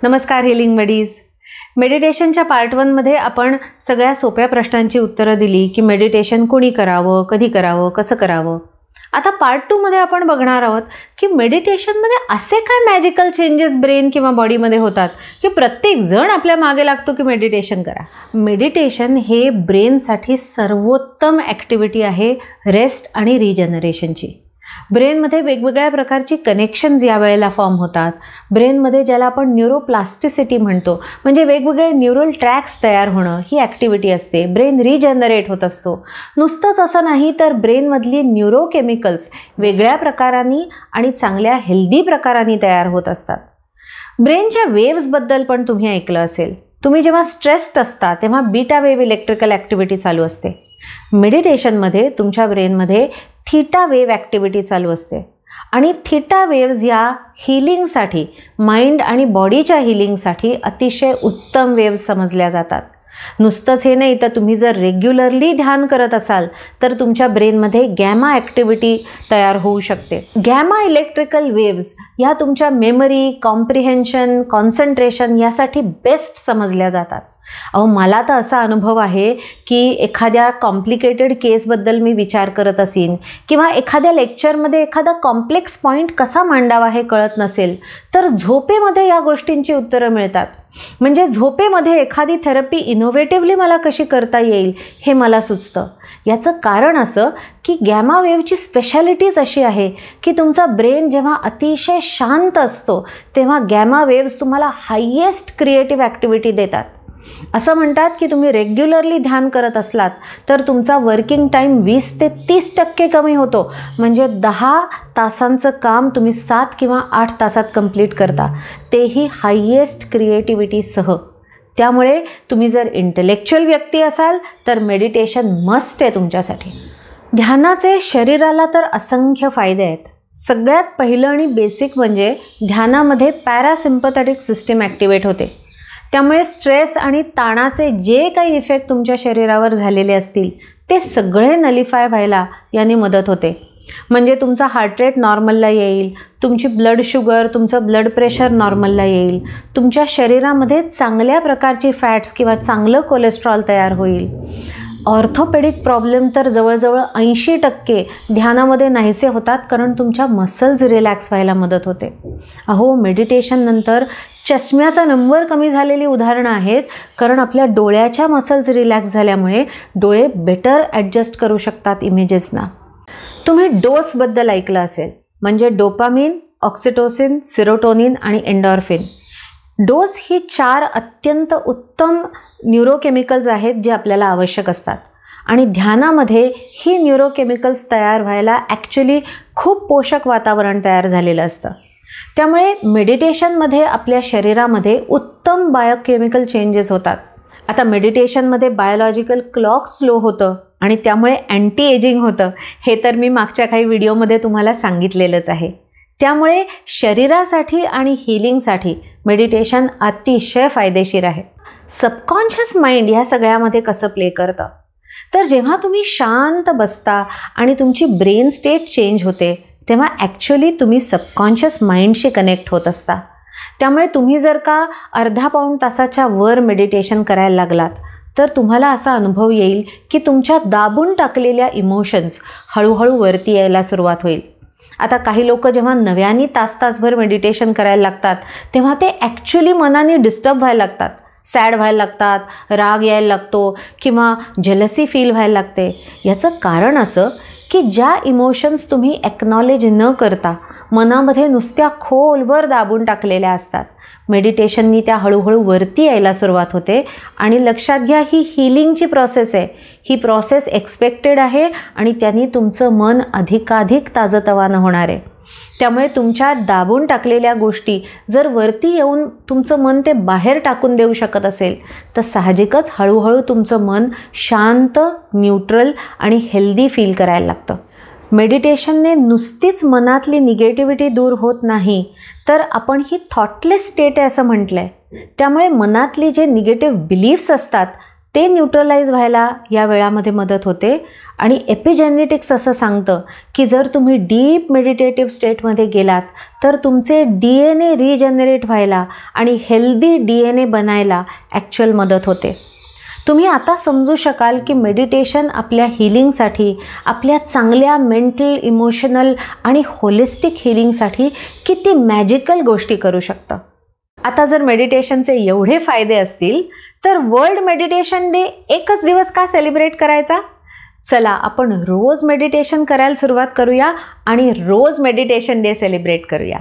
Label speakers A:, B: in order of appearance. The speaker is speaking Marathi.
A: नमस्कार हीलिंग बडीज. मेडिटेशनच्या पार्ट 1 मध्ये आपण सगळ्या सोप्या प्रश्नांची उत्तरं दिली की मेडिटेशन कोणी करावं, कधी करावं, कसं करावं. आता पार्ट 2 मध्ये आपण बघणार आहोत की मेडिटेशनमध्ये असे काय मॅजिकल चेंजेस ब्रेन किंवा बॉडीमध्ये होतात की प्रत्येक जण आपल्या मागे लागतो की मेडिटेशन करा. मेडिटेशन हे ब्रेनसाठी सर्वोत्तम ॲक्टिव्हिटी आहे रेस्ट आणि रिजनरेशनची. ब्रेनमध्ये वेगवेगळ्या प्रकारची कनेक्शन्स यावेळेला फॉर्म होतात. ब्रेनमध्ये ज्याला आपण न्यूरोप्लास्टिसिटी म्हणतो, म्हणजे वेगवेगळे न्यूरल ट्रॅक्स तयार होणं, ही ॲक्टिव्हिटी असते. ब्रेन रिजनरेट होत असतो. नुसतंच असं नाही तर ब्रेनमधली न्यूरोकेमिकल्स वेगळ्या प्रकारांनी आणि चांगल्या हेल्दी प्रकारांनी तयार होत असतात. ब्रेनच्या वेव्सबद्दल पण तुम्ही ऐकलं असेल. तुम्ही जेव्हा स्ट्रेस्ड असता तेव्हा बीटा वेव्ह इलेक्ट्रिकल ॲक्टिव्हिटी चालू असते. मेडिटेशनमध्ये तुमच्या ब्रेनमध्ये थीटा वेव्ह ॲक्टिव्हिटी चालू असते आणि थीटा वेव्ज या हीलिंगसाठी, माइंड आणि बॉडीच्या हीलिंगसाठी अतिशय उत्तम वेव्ज समजल्या जातात. नुसतंच हे नाही तर तुम्ही जर रेग्युलरली ध्यान करत असाल तर तुमच्या ब्रेनमध्ये गॅमा ॲक्टिव्हिटी तयार होऊ शकते. गॅमा इलेक्ट्रिकल वेव्ज या तुमच्या मेमरी, कॉम्प्रिहेन्शन, कॉन्सन्ट्रेशन यासाठी बेस्ट समजल्या जातात. मला तर असा अनुभव आहे की एखाद्या कॉम्प्लिकेटेड केसबद्दल मी विचार करत असीन किंवा एखाद्या लेक्चरमध्ये एखादा कॉम्प्लेक्स पॉईंट कसा मांडावा हे कळत नसेल तर झोपेमध्ये या गोष्टींची उत्तरं मिळतात. म्हणजे झोपेमध्ये एखादी थेरपी इनोव्हेटिव्हली मला कशी करता येईल हे मला सुचतं. याचं कारण असं की गॅमा वेव्हची स्पेशालिटीज अशी आहे की तुमचा ब्रेन जेव्हा अतिशय शांत असतो तेव्हा गॅमा वेव्स तुम्हाला हायेस्ट क्रिएटिव्ह ॲक्टिव्हिटी देतात. असं म्हणतात की तुम्ही रेग्युलरली ध्यान करत असलात तर तुमचा वर्किंग टाईम 20 ते 30% कमी होतो. म्हणजे 10 तासांचं काम तुम्ही 7 किंवा 8 तासात कंप्लीट करता, तेही हायेस्ट क्रिएटिव्हिटीसह. त्यामुळे तुम्ही जर इंटेलेक्च्युअल व्यक्ती असाल तर मेडिटेशन मस्ट आहे तुमच्यासाठी. ध्यानाचे शरीराला तर असंख्य फायदे आहेत. सगळ्यात पहिलं आणि बेसिक म्हणजे ध्यानामध्ये पॅरासिम्पथॅटिक सिस्टीम ॲक्टिवेट होते. त्यामुळे स्ट्रेस आणि ताणाचे जे काही इफेक्ट तुमच्या शरीरावर झालेले असतील ते सगळे नलिफाय व्हायला याने मदत होते. म्हणजे तुमचा हार्ट रेट नॉर्मलला येईल, तुमची ब्लड शुगर, तुमचं ब्लड प्रेशर नॉर्मलला येईल, तुमच्या शरीरामध्ये चांगल्या प्रकारची फॅट्स किंवा चांगलं कोलेस्ट्रॉल तयार होईल. ऑर्थोपेडिक प्रॉब्लेम तर जवळजवळ 80% ध्यानामध्ये नाहीसे होतात कारण तुमच्या मसल्स रिलॅक्स व्हायला मदत होते. मेडिटेशननंतर चष्म्याचा नंबर कमी झालेली उदाहरणं आहेत कारण आपल्या डोळ्याच्या मसल्स रिलॅक्स झाल्यामुळे डोळे बेटर ॲडजस्ट करू शकतात इमेजेसना. तुम्ही डोसबद्दल ऐकलं असेल, म्हणजे डोपामिन, ऑक्सिटोसिन, सिरोटोनिन आणि एंडॉर्फिन. डोस ही 4 अत्यंत उत्तम न्यूरोकेमिकल्स आहेत जे आपल्याला आवश्यक असतात आणि ध्यानामध्ये ही न्यूरोकेमिकल्स तयार व्हायला ॲक्च्युली खूप पोषक वातावरण तयार झालेलं असतं. त्यामुळे मेडिटेशनमध्ये आपल्या शरीरामध्ये उत्तम बायोकेमिकल चेंजेस होतात. आता मेडिटेशनमध्ये बायोलॉजिकल क्लॉक स्लो होतं आणि त्यामुळे अँटी एजिंग होतं, हे तर मी मागच्या काही व्हिडिओमध्ये तुम्हाला सांगितलेलंच आहे. त्यामुळे शरीरासाठी आणि हीलिंगसाठी मेडिटेशन अतिशय फायदेशीर आहे. सबकॉन्शियस माइंड ह्या सगळ्यामध्ये कसं प्ले करतं तर जेव्हा तुम्ही शांत बसता आणि तुमची ब्रेन स्टेट चेंज होते तेव्हा ॲक्च्युली तुम्ही सबकॉन्शियस माइंडशी कनेक्ट होत असता. त्यामुळे तुम्ही जर का अर्धा पाऊण तासाच्या वर मेडिटेशन करायला लागलात तर तुम्हाला असा अनुभव येईल की तुमच्या दाबून टाकलेल्या इमोशन्स हळूहळू वरती यायला सुरुवात होईल. आता काही लोक जेव्हा नव्याने तासभर मेडिटेशन करायला लागतात तेव्हा ते ॲक्च्युली मनाने डिस्टर्ब व्हायला लागतात, सॅड व्हायला लागतात, राग यायला लागतो किंवा जेलसी फील व्हायला लागते. याचं कारण असं की ज्या इमोशन्स तुम्ही एक्नॉलेज न करता मनामध्ये नुसत्या खोलवर दाबून टाकलेल्या असतात, मेडिटेशननी त्या हळूहळू वरती यायला सुरुवात होते. आणि लक्षात घ्या, ही हीलिंगची प्रोसेस आहे. ही प्रोसेस एक्सपेक्टेड आहे आणि त्यांनी तुमचं मन अधिकाधिक ताजंतवानं होणार आहे. त्यामुळे तुमच्या दाबून टाकलेल्या गोष्टी जर वरती येऊन तुमचं मन ते बाहेर टाकून देऊ शकत असेल तर साहजिकच हळूहळू तुमचं मन शांत, न्यूट्रल आणि हेल्दी फील करायला लागतं. मेडिटेशनने नुसतीच मनातली निगेटिव्हिटी दूर होत नाही तर आपण ही थॉटलेस स्टेट आहे असं म्हटलं आहे. त्यामुळे मनातली जे निगेटिव्ह बिलीफ्स असतात ते न्यूट्रलाइज व्हायला या वेळामध्ये मदत होते. आणि एपिजेनेटिक्स असं सांगतं की जर तुम्ही डीप मेडिटेटिव्ह स्टेटमध्ये गेलात तर तुमचे DNA रिजनरेट व्हायला आणि हेल्दी DNA बनायला ॲक्च्युअल मदत होते. तुम्ही आता समजू शकाल की मेडिटेशन आपल्या हिलिंगसाठी, आपल्या चांगल्या मेंटल, इमोशनल आणि होलिस्टिक हिलिंगसाठी किती मॅजिकल गोष्टी करू शकतं. आता जर मेडिटेशनचे एवढे फायदे असतील तर वर्ल्ड मेडिटेशन डे एकच दिवस का सेलिब्रेट करायचा? चला आपण रोज मेडिटेशन करायला सुरुवात करूया आणि रोज मेडिटेशन डे सेलिब्रेट करूया.